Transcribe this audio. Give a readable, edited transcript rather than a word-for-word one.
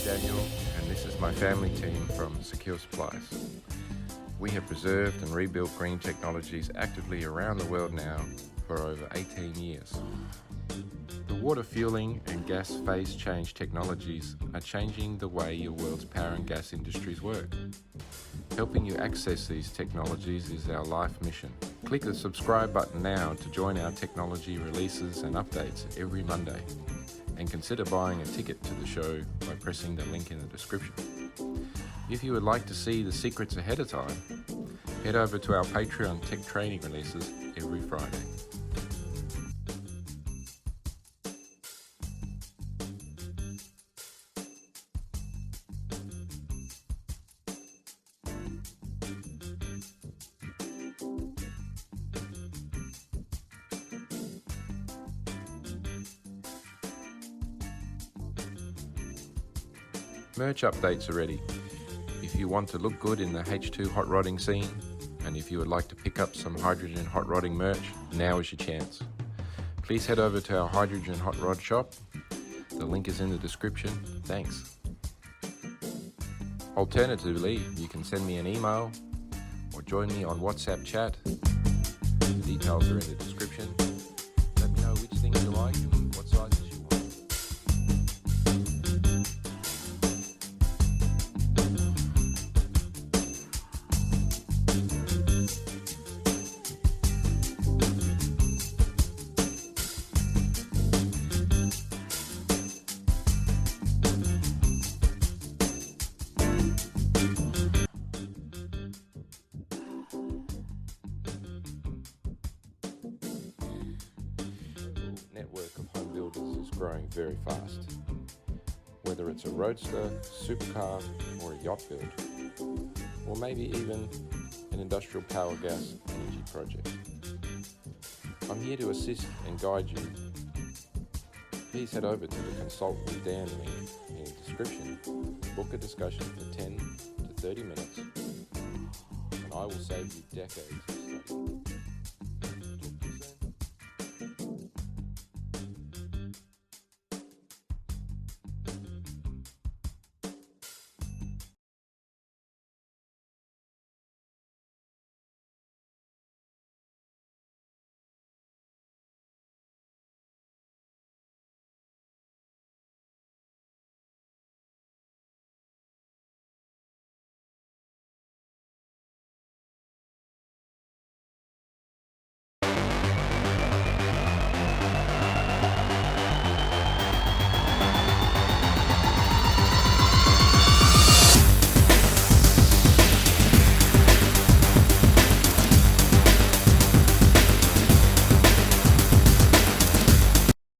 Daniel, and this is my family team from Secure Supplies. We have preserved and rebuilt green technologies actively around the world now for over 18 years. The water fueling and gas phase change technologies are changing the way your world's power and gas industries work. Helping you access these technologies is our life mission. Click the subscribe button now to join our technology releases and updates every Monday. And consider buying a ticket to the show by pressing the link in the description. If you would like to see the secrets ahead of time, head over to our Patreon tech training releases every Friday. Merch updates are ready. If you want to look good in the H2 hot rodding scene, and if you would like to pick up some hydrogen hot rodding merch, now is your chance. Please head over to our hydrogen hot rod shop. The link is in the description. Thanks. Alternatively, you can send me an email or join me on WhatsApp chat. The details are in the description. Let me know which things you like and what sizes you want. Network of home builders is growing very fast. Whether it's a roadster, supercar, or a yacht build, or maybe even an industrial power gas energy project. I'm here to assist and guide you. Please head over to the Consult with Dan link in the description, book a discussion for 10 to 30 minutes, and I will save you decades of study.